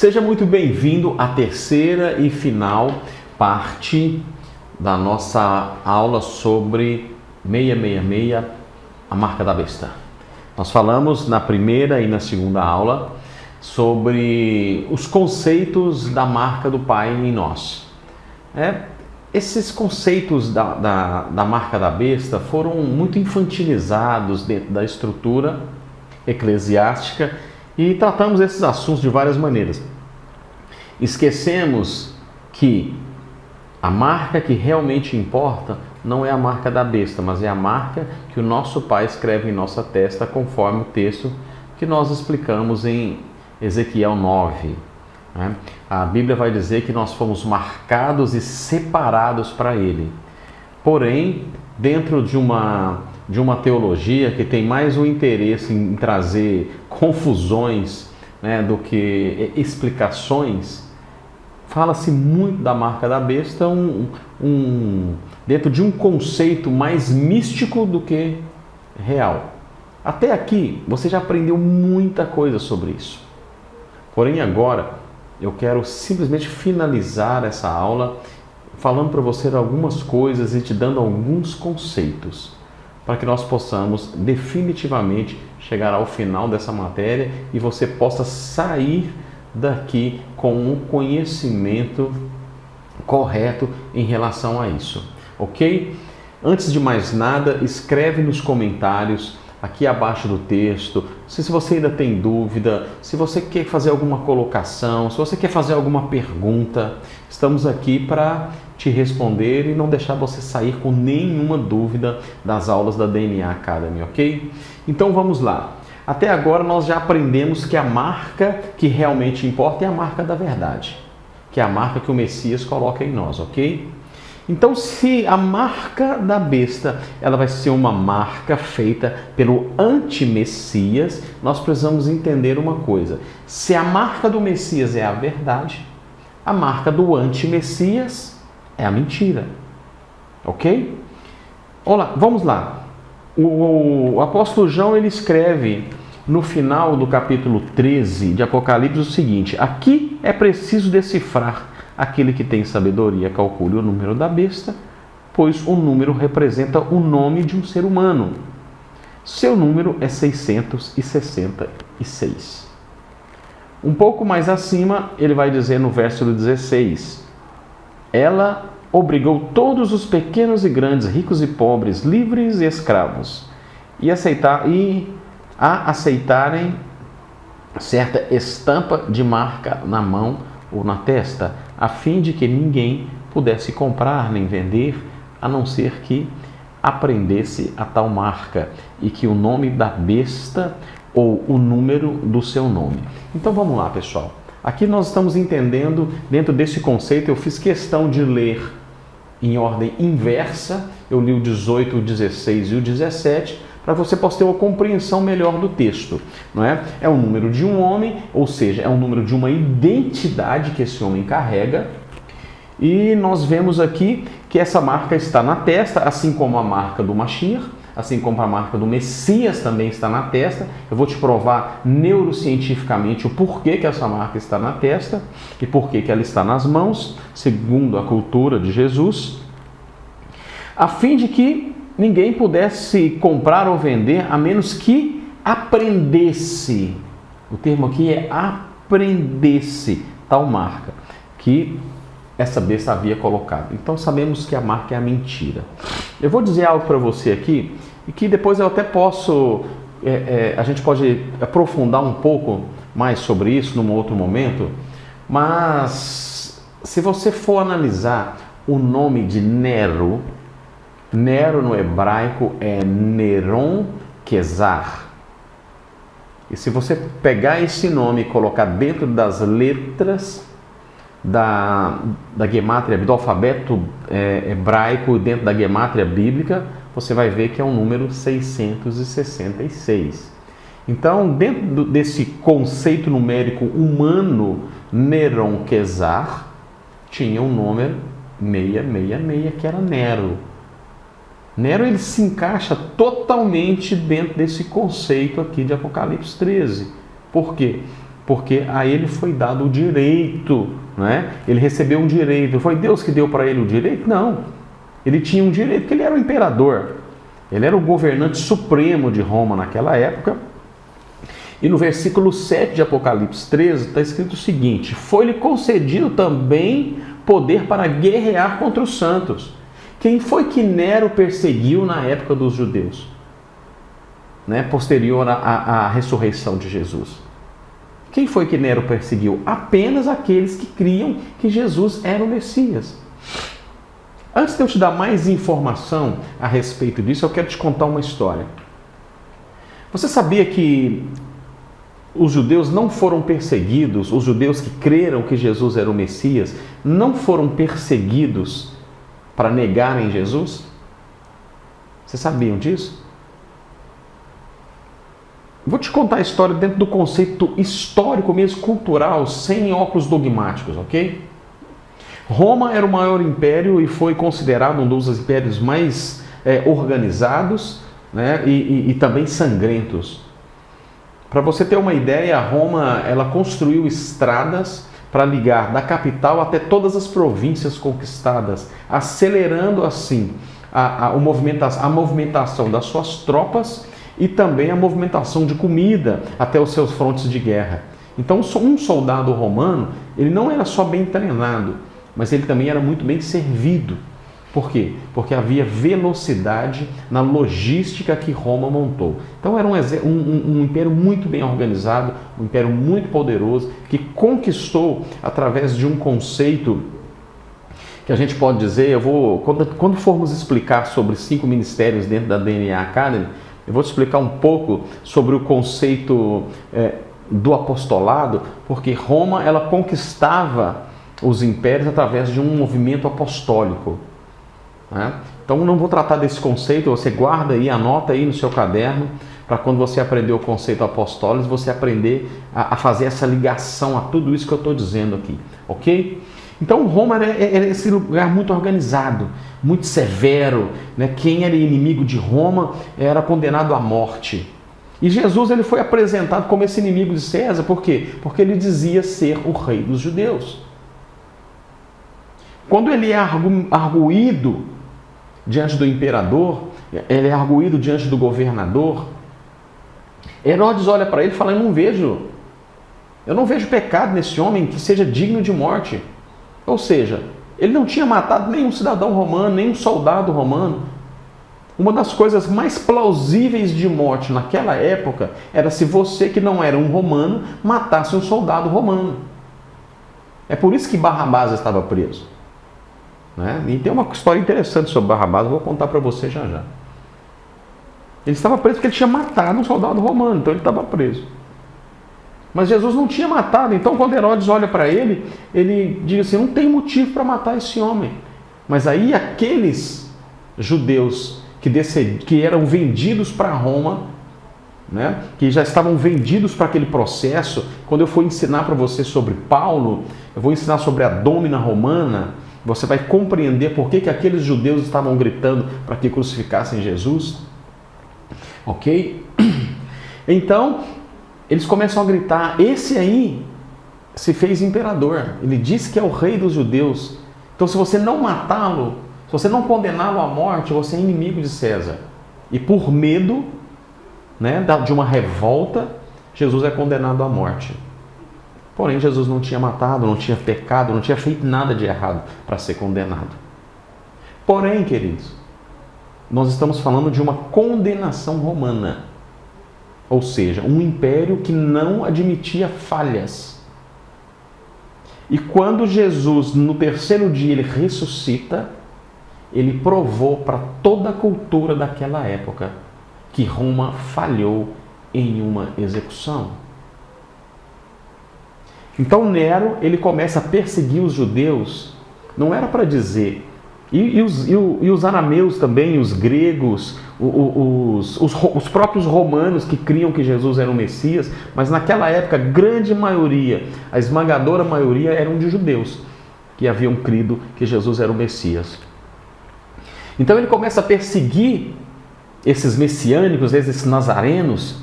Seja muito bem-vindo à terceira e final parte da nossa aula sobre 666, a marca da besta. Nós falamos na primeira e na segunda aula sobre os conceitos da marca do Pai em nós. Esses conceitos da marca da besta foram muito infantilizados dentro da estrutura eclesiástica e tratamos esses assuntos de várias maneiras. Esquecemos que a marca que realmente importa não é a marca da besta, mas é a marca que o nosso Pai escreve em nossa testa, conforme o texto que nós explicamos em Ezequiel 9. A Bíblia vai dizer que nós fomos marcados e separados para Ele. Porém, dentro de uma teologia que tem mais o interesse em trazer confusões, do que explicações, fala-se muito da marca da besta dentro de um conceito mais místico do que real. Até aqui você já aprendeu muita coisa sobre isso. Porém agora eu quero simplesmente finalizar essa aula falando para você algumas coisas e te dando alguns conceitos para que nós possamos definitivamente chegar ao final dessa matéria e você possa sair daqui com um conhecimento correto em relação a isso, ok? Antes de mais nada, escreve nos comentários aqui abaixo do texto, se você ainda tem dúvida, se você quer fazer alguma colocação, se você quer fazer alguma pergunta, estamos aqui para te responder e não deixar você sair com nenhuma dúvida das aulas da DNA Academy, ok? Então vamos lá. Até agora nós já aprendemos que a marca que realmente importa é a marca da verdade, que é a marca que o Messias coloca em nós, ok? Então, se a marca da besta ela vai ser uma marca feita pelo anti-Messias, nós precisamos entender uma coisa. Se a marca do Messias é a verdade, a marca do anti-Messias é a mentira. Ok? Olá, vamos lá. O apóstolo João ele escreve no final do capítulo 13 de Apocalipse o seguinte: aqui é preciso decifrar. Aquele que tem sabedoria calcule o número da besta, pois o número representa o nome de um ser humano. Seu número é 666. Um pouco mais acima, ele vai dizer no verso 16: ela obrigou todos os pequenos e grandes, ricos e pobres, livres e escravos, a aceitarem certa estampa de marca na mão ou na testa, a fim de que ninguém pudesse comprar nem vender, a não ser que aprendesse a tal marca e que o nome da besta ou o número do seu nome. Então vamos lá, pessoal. Aqui nós estamos entendendo, dentro desse conceito, eu fiz questão de ler em ordem inversa, eu li o 18, o 16 e o 17, para você possa ter uma compreensão melhor do texto, não é? É o número de um homem, ou seja, é o número de uma identidade que esse homem carrega, e nós vemos aqui que essa marca está na testa, assim como a marca do Mashiach, assim como a marca do Messias também está na testa. Eu vou te provar neurocientificamente o porquê que essa marca está na testa e porquê que ela está nas mãos, segundo a cultura de Jesus, a fim de que ninguém pudesse comprar ou vender, a menos que aprendesse. O termo aqui é aprendesse tal marca que essa besta havia colocado. Então sabemos que a marca é a mentira. Eu vou dizer algo para você aqui, e que depois eu até posso, a gente pode aprofundar um pouco mais sobre isso num outro momento, mas se você for analisar o nome de Nero no hebraico é Neron Quezar. E se você pegar esse nome e colocar dentro das letras da gemátria, do alfabeto hebraico, dentro da gemátria bíblica, você vai ver que é o número 666. Então, dentro desse conceito numérico humano, Neron Quezar tinha um número 666, que era Nero. Nero ele se encaixa totalmente dentro desse conceito aqui de Apocalipse 13. Por quê? porque a ele foi dado o direito, né? Ele recebeu um direito. Foi Deus que deu para ele o direito? Não. Ele tinha um direito, porque ele era o imperador. Ele era o governante supremo de Roma naquela época. E no versículo 7 de Apocalipse 13 está escrito o seguinte: foi-lhe concedido também poder para guerrear contra os santos. Quem foi que Nero perseguiu na época dos judeus? Né? Posterior à ressurreição de Jesus. Quem foi que Nero perseguiu? Apenas aqueles que criam que Jesus era o Messias. Antes de eu te dar mais informação a respeito disso, eu quero te contar uma história. Você sabia que os judeus não foram perseguidos, os judeus que creram que Jesus era o Messias, não foram perseguidos para negarem Jesus? Vocês sabiam disso? Vou te contar a história dentro do conceito histórico mesmo, cultural, sem óculos dogmáticos, ok? Roma era o maior império e foi considerado um dos impérios mais organizados, né, e também sangrentos. Para você ter uma ideia, Roma ela construiu estradas para ligar da capital até todas as províncias conquistadas, acelerando assim a movimentação das suas tropas e também a movimentação de comida até os seus frontes de guerra. Então, um soldado romano, ele não era só bem treinado, mas ele também era muito bem servido. Por quê? Porque havia velocidade na logística que Roma montou. Então era um império muito bem organizado, um império muito poderoso, que conquistou através de um conceito que a gente pode dizer, quando formos explicar sobre 5 ministérios dentro da DNA Academy, eu vou te explicar um pouco sobre o conceito do apostolado, porque Roma ela conquistava os impérios através de um movimento apostólico. Né? Então não vou tratar desse conceito, você guarda aí, anota aí no seu caderno, para quando você aprender o conceito apostólico, você aprender a fazer essa ligação a tudo isso que eu estou dizendo aqui, ok? Então Roma era esse lugar muito organizado, muito severo, né? Quem era inimigo de Roma era condenado à morte. E Jesus ele foi apresentado como esse inimigo de César, por quê? Porque ele dizia ser o rei dos judeus. Quando ele é arguído diante do imperador, ele é arguído diante do governador, Herodes olha para ele e fala: eu não vejo pecado nesse homem que seja digno de morte. Ou seja, ele não tinha matado nenhum cidadão romano, nenhum soldado romano. Uma das coisas mais plausíveis de morte naquela época era se você, que não era um romano, matasse um soldado romano. É por isso que Barrabás estava preso. Né? E tem uma história interessante sobre Barrabás, eu vou contar para você já já. Ele estava preso porque ele tinha matado um soldado romano, então ele estava preso. Mas Jesus não tinha matado, então quando Herodes olha para ele, ele diz assim: não tem motivo para matar esse homem. Mas aí aqueles judeus que eram vendidos para Roma, né, que já estavam vendidos para aquele processo, quando eu for ensinar para você sobre Paulo, eu vou ensinar sobre a Dômina Romana, você vai compreender por que aqueles judeus estavam gritando para que crucificassem Jesus. Ok? Então, eles começam a gritar: esse aí se fez imperador. Ele disse que é o rei dos judeus. Então, se você não matá-lo, se você não condená-lo à morte, você é inimigo de César. E por medo, né, de uma revolta, Jesus é condenado à morte. Porém, Jesus não tinha matado, não tinha pecado, não tinha feito nada de errado para ser condenado. Porém, queridos, nós estamos falando de uma condenação romana. Ou seja, um império que não admitia falhas. E quando Jesus, no 3º dia, ele ressuscita, ele provou para toda a cultura daquela época que Roma falhou em uma execução. Então Nero, ele começa a perseguir os judeus, não era para dizer, e os arameus também, os gregos, os próprios romanos que criam que Jesus era o Messias, mas naquela época a grande maioria, a esmagadora maioria eram de judeus, que haviam crido que Jesus era o Messias. Então ele começa a perseguir esses messiânicos, esses nazarenos,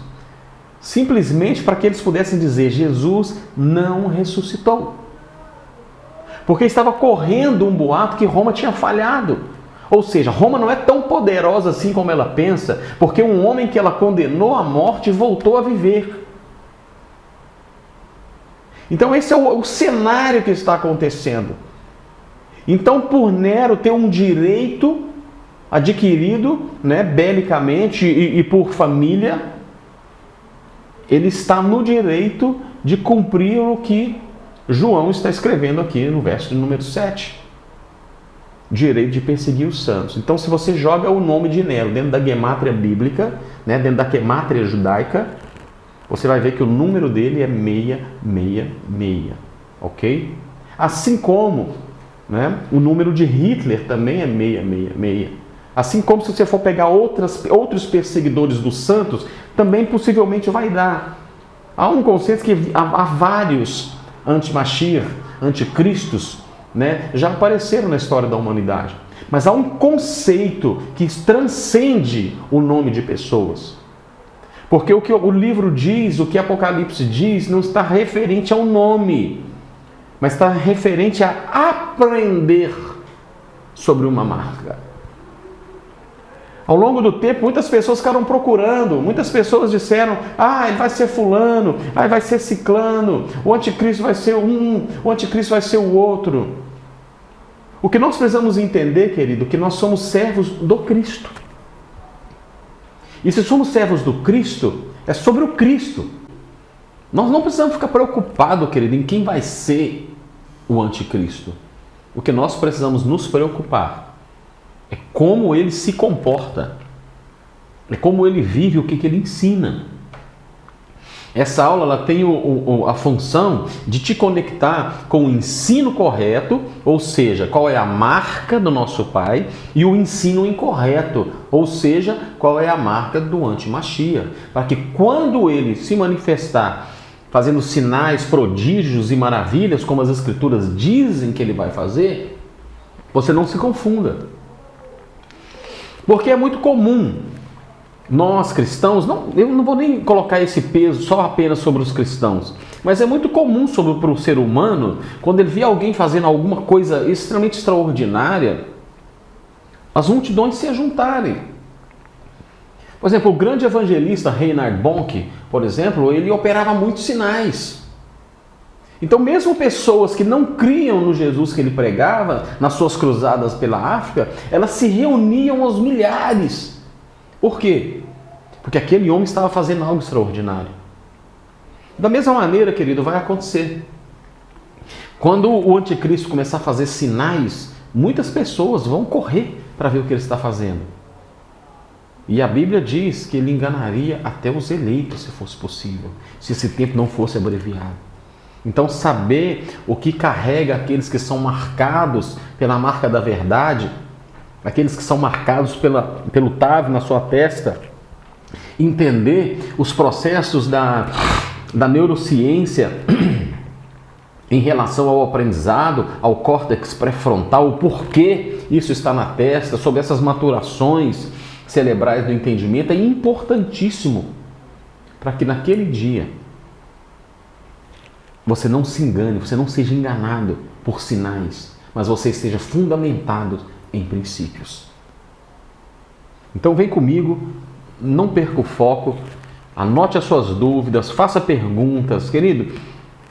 simplesmente para que eles pudessem dizer: Jesus não ressuscitou. Porque estava correndo um boato que Roma tinha falhado. Ou seja, Roma não é tão poderosa assim como ela pensa, porque um homem que ela condenou à morte voltou a viver. Então esse é o cenário que está acontecendo. Então, por Nero ter um direito adquirido, né, belicamente e por família, ele está no direito de cumprir o que João está escrevendo aqui no verso número 7. Direito de perseguir os santos. Então, se você joga o nome de Nero dentro da gemátria bíblica, né, dentro da gemátria judaica, você vai ver que o número dele é 666, ok? Assim como, né, o número de Hitler também é 666. Assim como, se você for pegar outros perseguidores dos santos, também possivelmente vai dar. Há um conceito que há vários anti-Mashiach, anticristos, né, já apareceram na história da humanidade. Mas há um conceito que transcende o nome de pessoas. Porque o que o livro diz, o que Apocalipse diz, não está referente ao nome, mas está referente a aprender sobre uma marca. Ao longo do tempo, muitas pessoas ficaram procurando, muitas pessoas disseram: ele vai ser fulano, vai ser ciclano, o anticristo vai ser um, o anticristo vai ser o outro. O que nós precisamos entender, querido, é que nós somos servos do Cristo. E se somos servos do Cristo, é sobre o Cristo. Nós não precisamos ficar preocupados, querido, em quem vai ser o anticristo. O que nós precisamos nos preocupar é como ele se comporta, é como ele vive, o que ele ensina. Essa aula ela tem a função de te conectar com o ensino correto, ou seja, qual é a marca do nosso Pai, e o ensino incorreto, ou seja, qual é a marca do anti-Mashiach, para que quando ele se manifestar fazendo sinais, prodígios e maravilhas, como as Escrituras dizem que ele vai fazer, você não se confunda. Porque é muito comum nós cristãos, eu não vou nem colocar esse peso só apenas sobre os cristãos, mas é muito comum para o ser humano, quando ele vê alguém fazendo alguma coisa extremamente extraordinária, as multidões se juntarem. Por exemplo, o grande evangelista Reinhard Bonk, por exemplo, ele operava muitos sinais. Então, mesmo pessoas que não criam no Jesus que ele pregava, nas suas cruzadas pela África, elas se reuniam aos milhares. Por quê? Porque aquele homem estava fazendo algo extraordinário. Da mesma maneira, querido, vai acontecer. Quando o anticristo começar a fazer sinais, muitas pessoas vão correr para ver o que ele está fazendo. E a Bíblia diz que ele enganaria até os eleitos, se fosse possível, se esse tempo não fosse abreviado. Então, saber o que carrega aqueles que são marcados pela marca da verdade, aqueles que são marcados pelo TAV na sua testa, entender os processos da neurociência em relação ao aprendizado, ao córtex pré-frontal, o porquê isso está na testa, sobre essas maturações cerebrais do entendimento, é importantíssimo para que naquele dia você não se engane, você não seja enganado por sinais, mas você esteja fundamentado em princípios. Então vem comigo, não perca o foco, anote as suas dúvidas, faça perguntas. Querido,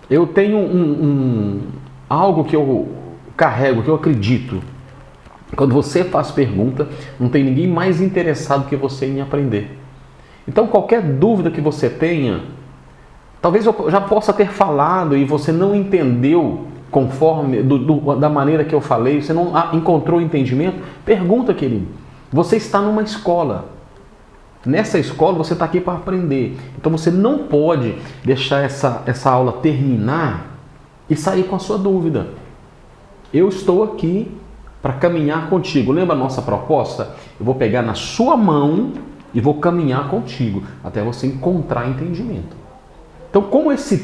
eu tenho algo que eu carrego, que eu acredito. Quando você faz pergunta, não tem ninguém mais interessado que você em aprender. Então qualquer dúvida que você tenha, talvez eu já possa ter falado e você não entendeu conforme da maneira que eu falei, você não encontrou entendimento, pergunta, querido. Você está numa escola. Nessa escola você está aqui para aprender. Então você não pode deixar essa aula terminar e sair com a sua dúvida. Eu estou aqui para caminhar contigo. Lembra a nossa proposta? Eu vou pegar na sua mão e vou caminhar contigo até você encontrar entendimento. Então, como esse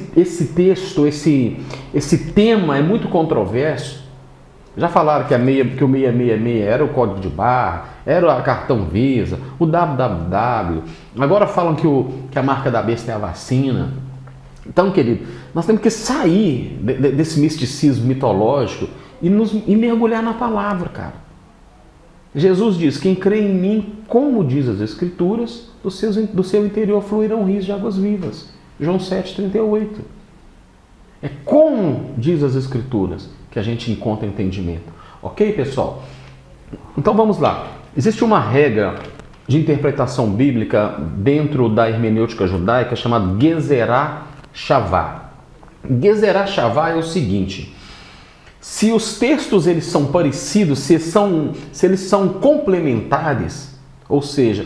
texto, esse tema é muito controverso, Já falaram que, que o 666 era o código de barra, era o cartão Visa, o www. Agora falam que a marca da besta é a vacina. Então, querido, nós temos que sair desse misticismo mitológico e mergulhar na palavra, cara. Jesus diz: quem crê em mim, como diz as Escrituras, do seu interior fluirão rios de águas vivas. João 7,38. É como diz as Escrituras que a gente encontra entendimento. Ok, pessoal? Então vamos lá. Existe uma regra de interpretação bíblica dentro da hermenêutica judaica chamada Gezerah Shavá. Gezerah Shavá é o seguinte: se os textos eles são parecidos, se eles são complementares, ou seja,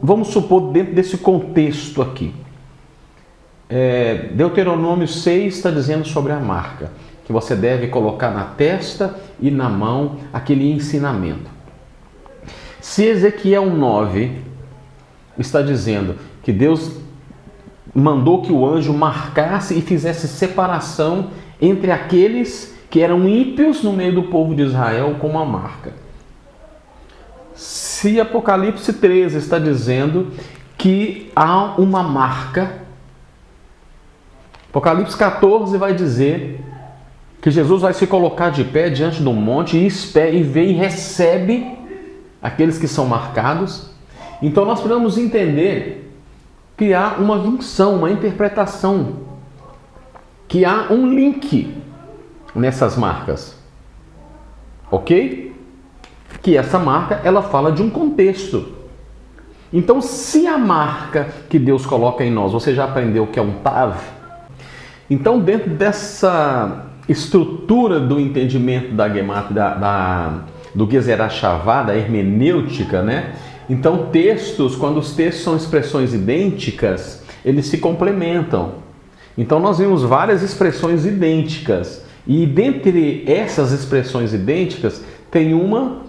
vamos supor dentro desse contexto aqui, Deuteronômio 6 está dizendo sobre a marca, que você deve colocar na testa e na mão aquele ensinamento. Se Ezequiel 9 está dizendo que Deus mandou que o anjo marcasse e fizesse separação entre aqueles que eram ímpios no meio do povo de Israel com uma marca. Se Apocalipse 13 está dizendo que há uma marca, Apocalipse 14 vai dizer que Jesus vai se colocar de pé diante do monte e vê e recebe aqueles que são marcados. Então nós precisamos entender que há uma junção, uma interpretação, que há um link nessas marcas, ok? Que essa marca, ela fala de um contexto. Então, se a marca que Deus coloca em nós, você já aprendeu que é um tav, então dentro dessa estrutura do entendimento do Gezerah Shavá, da hermenêutica, né? Então quando os textos são expressões idênticas, eles se complementam. Então nós vimos várias expressões idênticas, e dentre essas expressões idênticas tem uma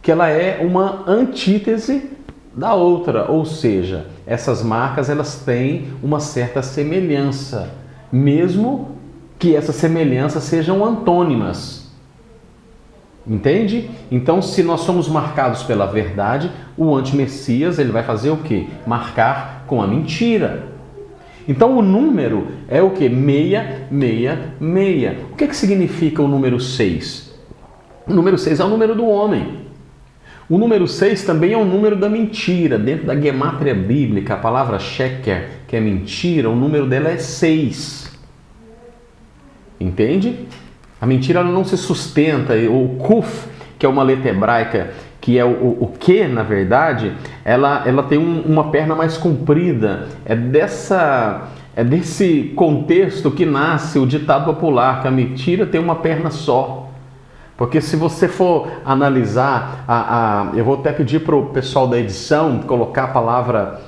que ela é uma antítese da outra, ou seja, essas marcas elas têm uma certa semelhança, mesmo que essas semelhanças sejam antônimas. Entende? Então, se nós somos marcados pela verdade, o antimessias ele vai fazer o quê? Marcar com a mentira. Então, o número é o quê? 666. O que significa o número 6? O número 6 é o número do homem. O número 6 também é o número da mentira. Dentro da gemátria bíblica, a palavra sheker, que é mentira, o número dela é 6. Entende? A mentira ela não se sustenta. O kuf, que é uma letra hebraica, que é o que, na verdade, ela tem uma perna mais comprida. É desse contexto que nasce o ditado popular, que a mentira tem uma perna só. Porque se você for analisar, eu vou até pedir para o pessoal da edição colocar a palavra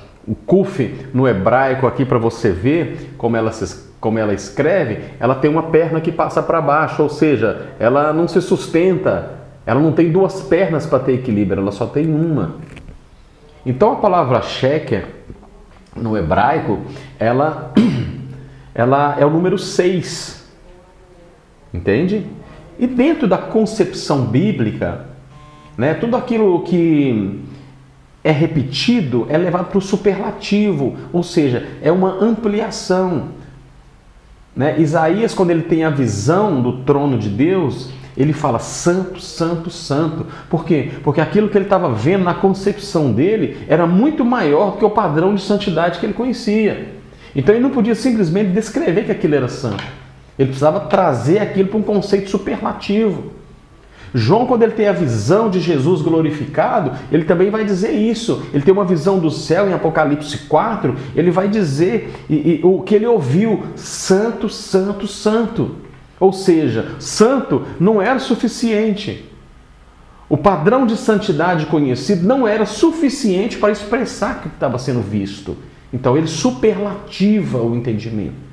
kuf no hebraico aqui para você ver como ela escreve. Ela tem uma perna que passa para baixo, ou seja, ela não se sustenta, ela não tem duas pernas para ter equilíbrio, ela só tem uma. Então a palavra sheker no hebraico, ela é o número 6, entende? E dentro da concepção bíblica, né, tudo aquilo que é repetido é levado para o superlativo, ou seja, é uma ampliação. Né? Isaías, quando ele tem a visão do trono de Deus, ele fala santo, santo, santo. Por quê? Porque aquilo que ele estava vendo na concepção dele era muito maior do que o padrão de santidade que ele conhecia. Então ele não podia simplesmente descrever que aquilo era santo. Ele precisava trazer aquilo para um conceito superlativo. João, quando ele tem a visão de Jesus glorificado, ele também vai dizer isso. Ele tem uma visão do céu em Apocalipse 4, ele vai dizer o que ele ouviu: santo, santo, santo. Ou seja, santo não era suficiente. O padrão de santidade conhecido não era suficiente para expressar o que estava sendo visto. Então ele superlativa o entendimento.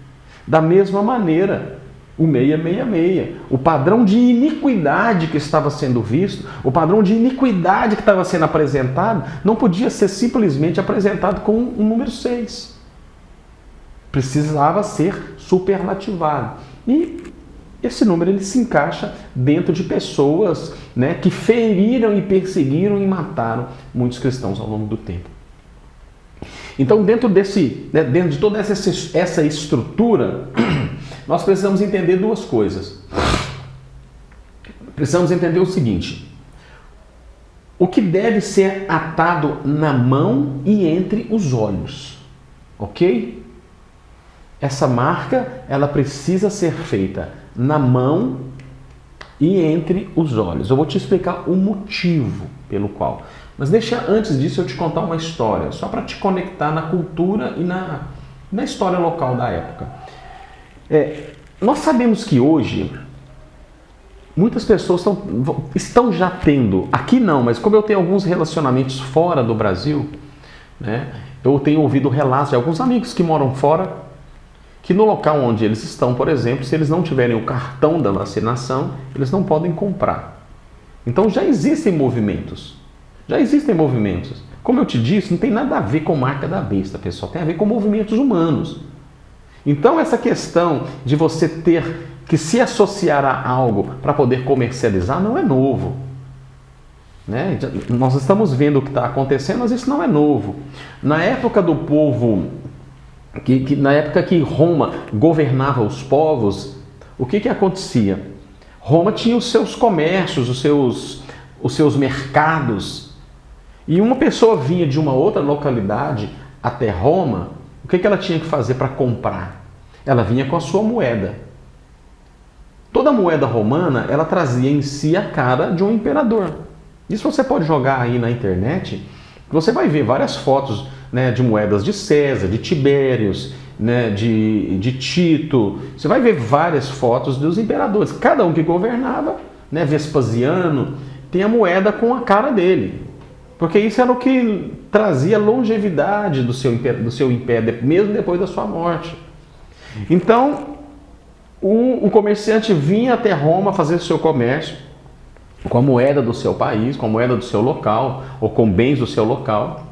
Da mesma maneira, o 666, o padrão de iniquidade que estava sendo visto, o padrão de iniquidade que estava sendo apresentado, não podia ser simplesmente apresentado com um número 6. Precisava ser superlativado. E esse número ele se encaixa dentro de pessoas, né, que feriram e perseguiram e mataram muitos cristãos ao longo do tempo. Então, dentro de toda essa estrutura, nós precisamos entender duas coisas. Precisamos entender o seguinte: o que deve ser atado na mão e entre os olhos, ok? Essa marca, ela precisa ser feita na mão e entre os olhos. Eu vou te explicar o motivo pelo qual. Mas deixa antes disso eu te contar uma história, só para te conectar na cultura e na história local da época. Nós sabemos que hoje muitas pessoas estão já tendo, aqui não, mas como eu tenho alguns relacionamentos fora do Brasil, né, eu tenho ouvido relatos de alguns amigos que moram fora, que no local onde eles estão, por exemplo, se eles não tiverem o cartão da vacinação, eles não podem comprar. Então já existem movimentos. Como eu te disse, não tem nada a ver com marca da besta, pessoal. Tem a ver com movimentos humanos. Então essa questão de você ter que se associar a algo para poder comercializar não é novo. Né? Nós estamos vendo o que está acontecendo, mas isso não é novo. Na época do povo... na época que Roma governava os povos, o que acontecia? Roma tinha os seus comércios, os seus mercados, e uma pessoa vinha de uma outra localidade até Roma, o que ela tinha que fazer para comprar? Ela vinha com a sua moeda. Toda moeda romana, ela trazia em si a cara de um imperador. Isso você pode jogar aí na internet, você vai ver várias fotos, né, de moedas de César, de Tibérios, né, de Tito. Você vai ver várias fotos dos imperadores. Cada um que governava, né, Vespasiano, tem a moeda com a cara dele. Porque isso era o que trazia longevidade do seu império, mesmo depois da sua morte. Então, o comerciante vinha até Roma fazer o seu comércio com a moeda do seu país, com a moeda do seu local, ou com bens do seu local.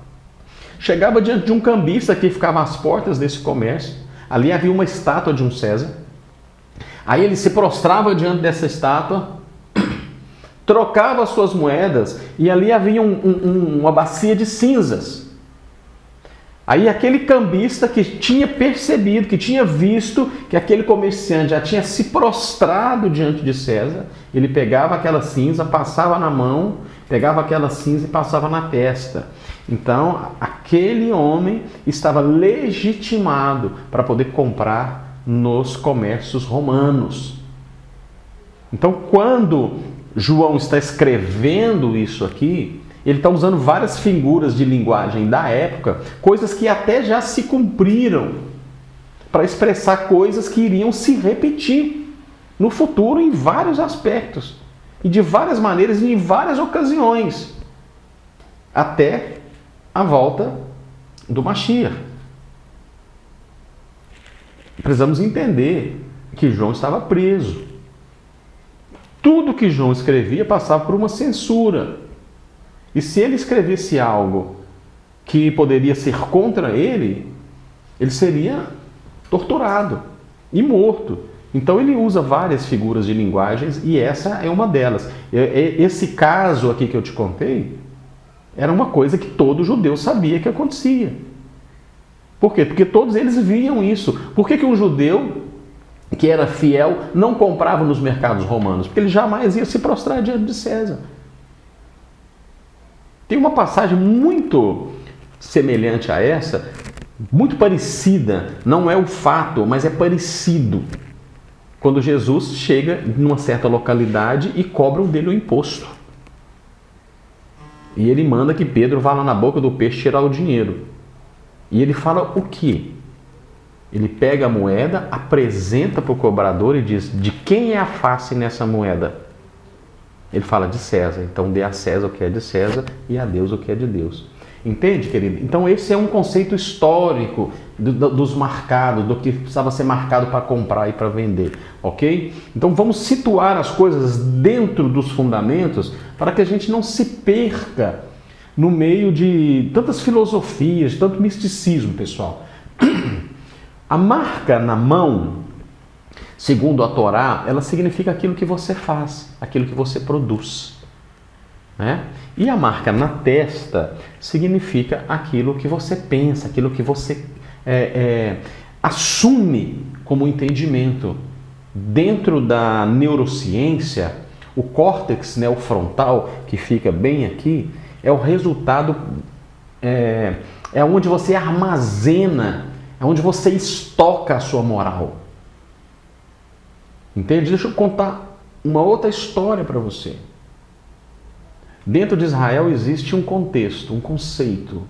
Chegava diante de um cambista que ficava às portas desse comércio. Ali havia uma estátua de um César. Aí ele se prostrava diante dessa estátua, trocava as suas moedas e ali havia uma bacia de cinzas. Aí aquele cambista que tinha percebido, que tinha visto que aquele comerciante já tinha se prostrado diante de César, ele pegava aquela cinza, passava na mão, pegava aquela cinza e passava na testa. Então, aquele homem estava legitimado para poder comprar nos comércios romanos. Então, quando João está escrevendo isso aqui, ele está usando várias figuras de linguagem da época, coisas que até já se cumpriram, para expressar coisas que iriam se repetir no futuro em vários aspectos, e de várias maneiras e em várias ocasiões, até a volta do Mashiach. Precisamos entender que João estava preso. Tudo que João escrevia passava por uma censura. E se ele escrevesse algo que poderia ser contra ele, ele seria torturado e morto. Então ele usa várias figuras de linguagens e essa é uma delas. Esse caso aqui que eu te contei era uma coisa que todo judeu sabia que acontecia. Por quê? Porque todos eles viam isso. Por que um judeu que era fiel não comprava nos mercados romanos? Porque ele jamais ia se prostrar diante de César. Tem uma passagem muito semelhante a essa, muito parecida, não é o fato, mas é parecido. Quando Jesus chega numa certa localidade e cobram dele o imposto. E ele manda que Pedro vá lá na boca do peixe tirar o dinheiro. E ele fala o quê? Ele pega a moeda, apresenta para o cobrador e diz: de quem é a face nessa moeda? Ele fala: de César. Então dê a César o que é de César e a Deus o que é de Deus. Entende, querido? Então esse é um conceito histórico dos marcados, do que precisava ser marcado para comprar e para vender, ok? Então vamos situar as coisas dentro dos fundamentos para que a gente não se perca no meio de tantas filosofias, tanto misticismo, pessoal. A marca na mão Segundo a Torá, ela significa aquilo que você faz, aquilo que você produz, né? E a marca na testa significa aquilo que você pensa, aquilo que você assume como entendimento. Dentro da neurociência, o córtex, né, o frontal, que fica bem aqui, é o resultado, é onde você armazena, é onde você estoca a sua moral. Entende? Deixa eu contar uma outra história para você. Dentro de Israel existe um contexto, um conceito.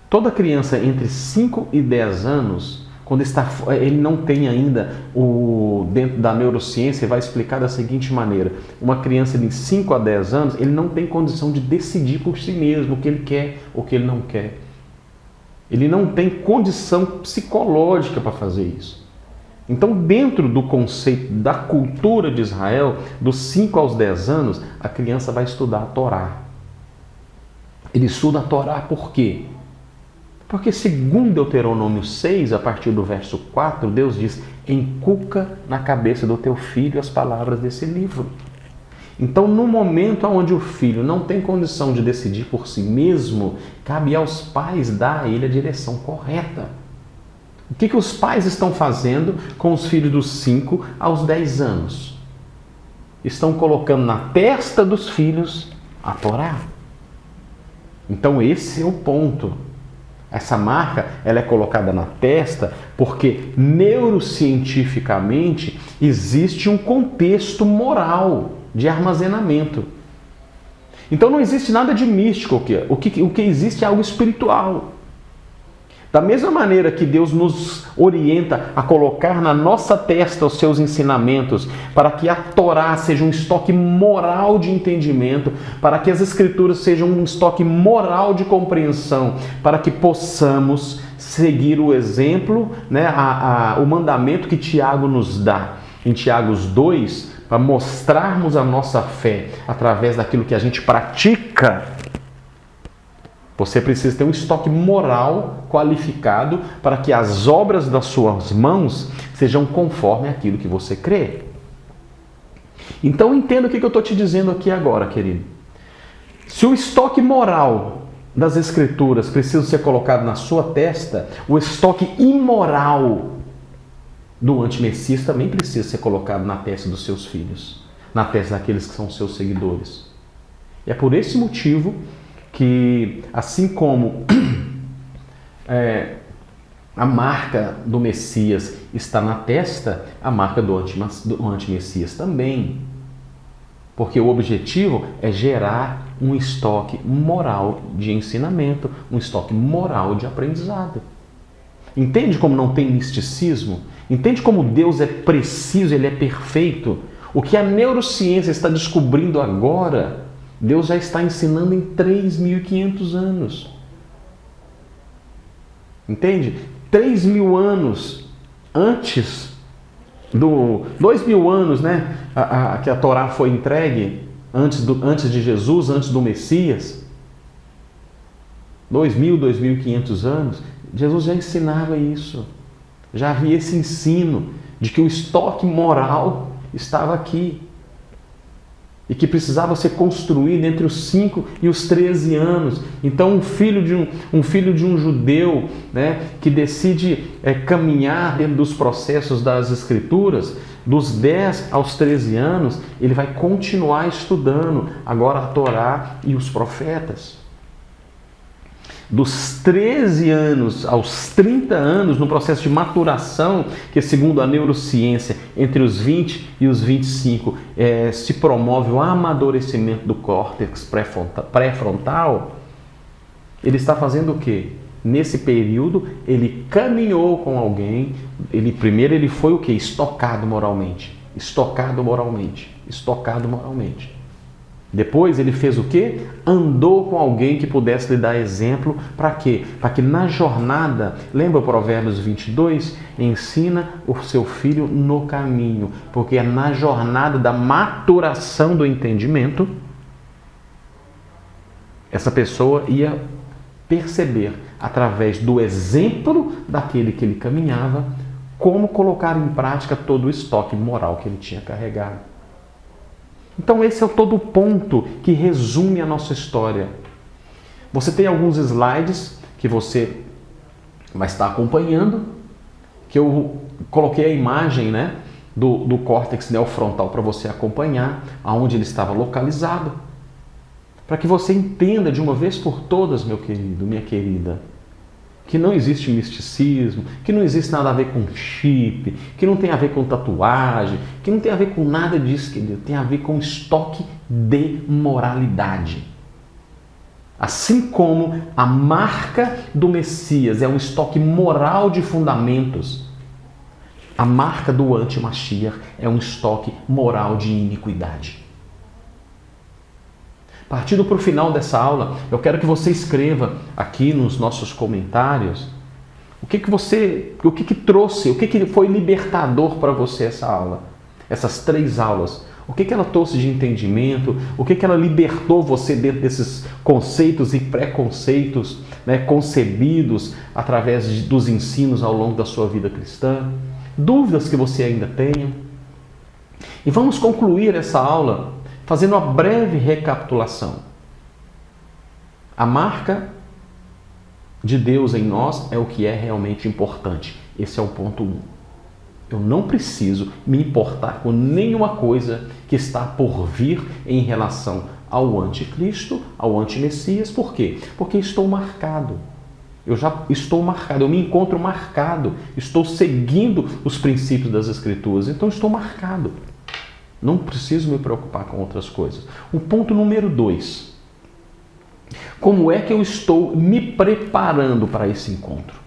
Toda criança entre 5 e 10 anos, quando ele não tem ainda dentro da neurociência, vai explicar da seguinte maneira: uma criança de 5 a 10 anos, ele não tem condição de decidir por si mesmo o que ele quer ou o que ele não quer. Ele não tem condição psicológica para fazer isso. Então, dentro do conceito da cultura de Israel, dos 5 aos 10 anos, a criança vai estudar a Torá. Ele estuda a Torá por quê? Porque segundo Deuteronômio 6, a partir do verso 4, Deus diz: inculca na cabeça do teu filho as palavras desse livro. Então, no momento onde o filho não tem condição de decidir por si mesmo, cabe aos pais dar a ele a direção correta. O que os pais estão fazendo com os filhos dos 5 aos 10 anos? Estão colocando na testa dos filhos a Torá. Então esse é o ponto. Essa marca, ela é colocada na testa porque neurocientificamente existe um contexto moral de armazenamento. Então não existe nada de místico aqui. O que existe é algo espiritual. Da mesma maneira que Deus nos orienta a colocar na nossa testa os seus ensinamentos, para que a Torá seja um estoque moral de entendimento, para que as Escrituras sejam um estoque moral de compreensão, para que possamos seguir o exemplo, né, o mandamento que Tiago nos dá. Em Tiago 2, para mostrarmos a nossa fé através daquilo que a gente pratica. Você precisa ter um estoque moral qualificado para que as obras das suas mãos sejam conforme aquilo que você crê. Então entenda o que eu estou te dizendo aqui agora, querido. Se o estoque moral das Escrituras precisa ser colocado na sua testa, o estoque imoral do antimessias também precisa ser colocado na testa dos seus filhos, na testa daqueles que são seus seguidores. E é por esse motivo que, assim como a marca do Messias está na testa, a marca do antimessias também. Porque o objetivo é gerar um estoque moral de ensinamento, um estoque moral de aprendizado. Entende como não tem misticismo? Entende como Deus é preciso, Ele é perfeito? O que a neurociência está descobrindo agora, Deus já está ensinando em 3.500 anos. Entende? 3.000 anos antes 2.000 anos, né, que a Torá foi entregue, antes de Jesus, antes do Messias. 2.500 anos, Jesus já ensinava isso. Já havia esse ensino de que o estoque moral estava aqui. E que precisava ser construído entre os 5 e os 13 anos. Então, um filho de um judeu, né, que decide caminhar dentro dos processos das Escrituras, dos 10 aos 13 anos, ele vai continuar estudando agora a Torá e os profetas. Dos 13 anos aos 30 anos, no processo de maturação, que segundo a neurociência, entre os 20 e os 25, se promove o amadurecimento do córtex pré-frontal, ele está fazendo o quê? Nesse período, ele caminhou com alguém, primeiro ele foi o quê? Estocado moralmente. Depois ele fez o quê? Andou com alguém que pudesse lhe dar exemplo. Para quê? Para que na jornada, lembra o Provérbios 22? Ensina o seu filho no caminho. Porque é na jornada da maturação do entendimento, essa pessoa ia perceber, através do exemplo daquele que ele caminhava, como colocar em prática todo o estoque moral que ele tinha carregado. Então esse é todo o ponto que resume a nossa história. Você tem alguns slides que você vai estar acompanhando, que eu coloquei a imagem, né, do córtex neofrontal para você acompanhar, aonde ele estava localizado, para que você entenda de uma vez por todas, meu querido, minha querida, que não existe misticismo, que não existe nada a ver com chip, que não tem a ver com tatuagem, que não tem a ver com nada disso, querido, tem a ver com estoque de moralidade. Assim como a marca do Messias é um estoque moral de fundamentos, a marca do anti-Mashiach é um estoque moral de iniquidade. Partindo para o final dessa aula, eu quero que você escreva aqui nos nossos comentários o que trouxe, o que foi libertador para você essa aula, essas 3 aulas. O que ela trouxe de entendimento, o que ela libertou você dentro desses conceitos e preconceitos, né, concebidos através dos ensinos ao longo da sua vida cristã, dúvidas que você ainda tenha. E vamos concluir essa aula fazendo uma breve recapitulação. A marca de Deus em nós é o que é realmente importante. Esse é o ponto 1. Eu não preciso me importar com nenhuma coisa que está por vir em relação ao anticristo, ao antimessias. Por quê? Porque estou marcado. Eu já estou marcado, eu me encontro marcado. Estou seguindo os princípios das Escrituras, então estou marcado. Não preciso me preocupar com outras coisas. O ponto número 2. Como é que eu estou me preparando para esse encontro?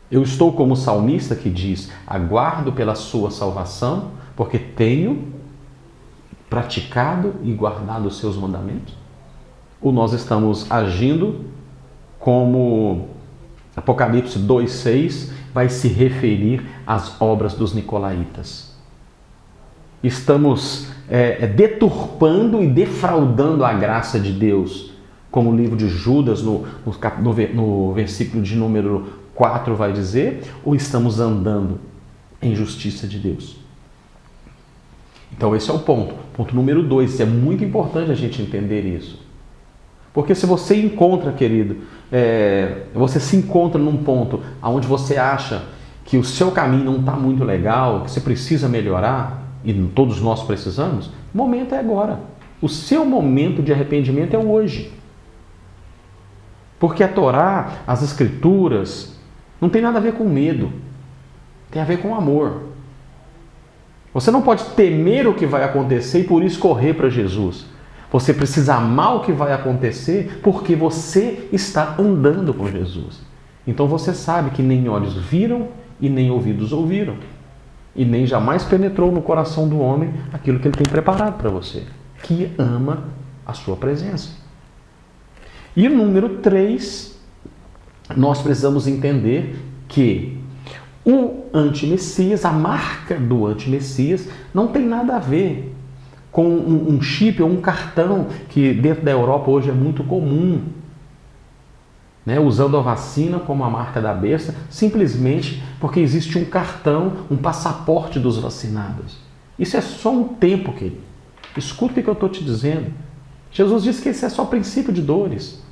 Eu estou como o salmista que diz: aguardo pela sua salvação, porque tenho praticado e guardado os seus mandamentos? Ou nós estamos agindo como Apocalipse 2,6 vai se referir às obras dos nicolaítas? Estamos deturpando e defraudando a graça de Deus, como o livro de Judas, no versículo de número 4 vai dizer, ou estamos andando em justiça de Deus? Então esse é o ponto. Ponto número 2, é muito importante a gente entender isso. Porque se você encontra, querido, você se encontra num ponto onde você acha que o seu caminho não está muito legal, que você precisa melhorar, e todos nós precisamos, o momento é agora. O seu momento de arrependimento é hoje. Porque a Torá, as Escrituras, não tem nada a ver com medo, tem a ver com amor. Você não pode temer o que vai acontecer e por isso correr para Jesus. Você precisa amar o que vai acontecer porque você está andando com Jesus. Então você sabe que nem olhos viram e nem ouvidos ouviram. E nem jamais penetrou no coração do homem aquilo que ele tem preparado para você, que ama a sua presença. E o número 3, nós precisamos entender que o antimessias, a marca do antimessias, não tem nada a ver com um chip ou um cartão que dentro da Europa hoje é muito comum, né, usando a vacina como a marca da besta, simplesmente porque existe um cartão, um passaporte dos vacinados. Isso é só um tempo, querido. Escuta o que eu estou te dizendo. Jesus disse que esse é só princípio de dores.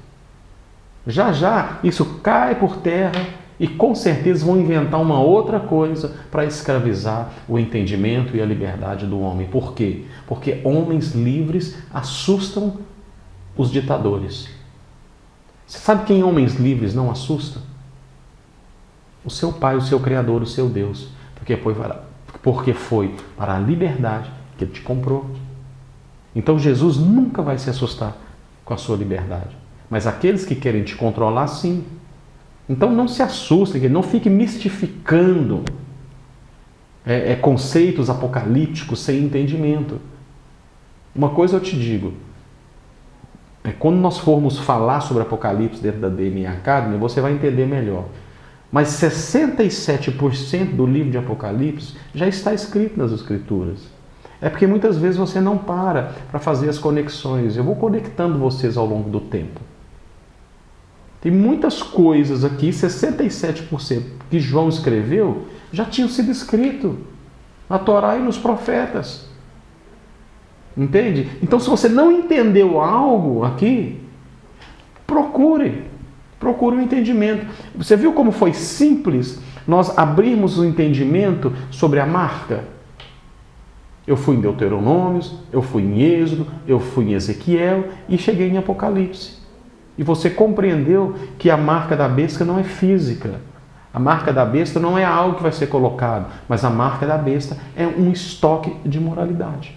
Já já isso cai por terra e com certeza vão inventar uma outra coisa para escravizar o entendimento e a liberdade do homem. Por quê? Porque homens livres assustam os ditadores. Você sabe quem homens livres não assusta? O seu Pai, o seu Criador, o seu Deus. Porque foi para a liberdade que Ele te comprou. Então Jesus nunca vai se assustar com a sua liberdade. Mas aqueles que querem te controlar, sim. Então não se assustem, não fique mistificando conceitos apocalípticos sem entendimento. Uma coisa eu te digo. Quando nós formos falar sobre Apocalipse dentro da DNA Academy, você vai entender melhor. Mas 67% do livro de Apocalipse já está escrito nas Escrituras. É porque muitas vezes você não para fazer as conexões. Eu vou conectando vocês ao longo do tempo. Tem muitas coisas aqui, 67% que João escreveu, já tinham sido escrito na Torá e nos profetas. Entende? Então, se você não entendeu algo aqui, procure um entendimento. Você viu como foi simples nós abrirmos o entendimento sobre a marca? Eu fui em Deuteronômios, eu fui em Êxodo, eu fui em Ezequiel e cheguei em Apocalipse. E você compreendeu que a marca da besta não é física. A marca da besta não é algo que vai ser colocado, mas a marca da besta é um estoque de moralidade.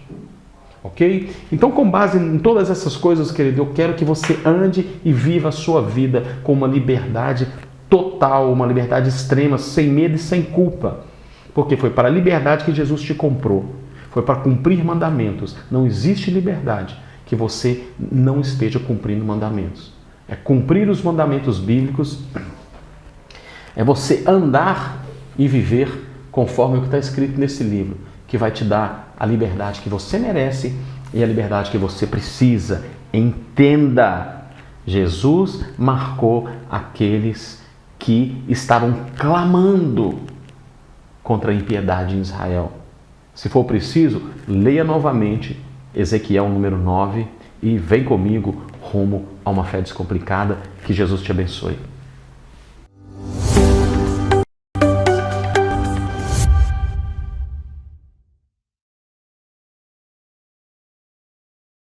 Ok? Então, com base em todas essas coisas, querido, eu quero que você ande e viva a sua vida com uma liberdade total, uma liberdade extrema, sem medo e sem culpa. Porque foi para a liberdade que Jesus te comprou. Foi para cumprir mandamentos. Não existe liberdade que você não esteja cumprindo mandamentos. É cumprir os mandamentos bíblicos, é você andar e viver conforme o que está escrito nesse livro, que vai te dar a liberdade que você merece e a liberdade que você precisa. Entenda, Jesus marcou aqueles que estavam clamando contra a impiedade em Israel. Se for preciso, leia novamente Ezequiel número 9 e vem comigo rumo a uma fé descomplicada. Que Jesus te abençoe.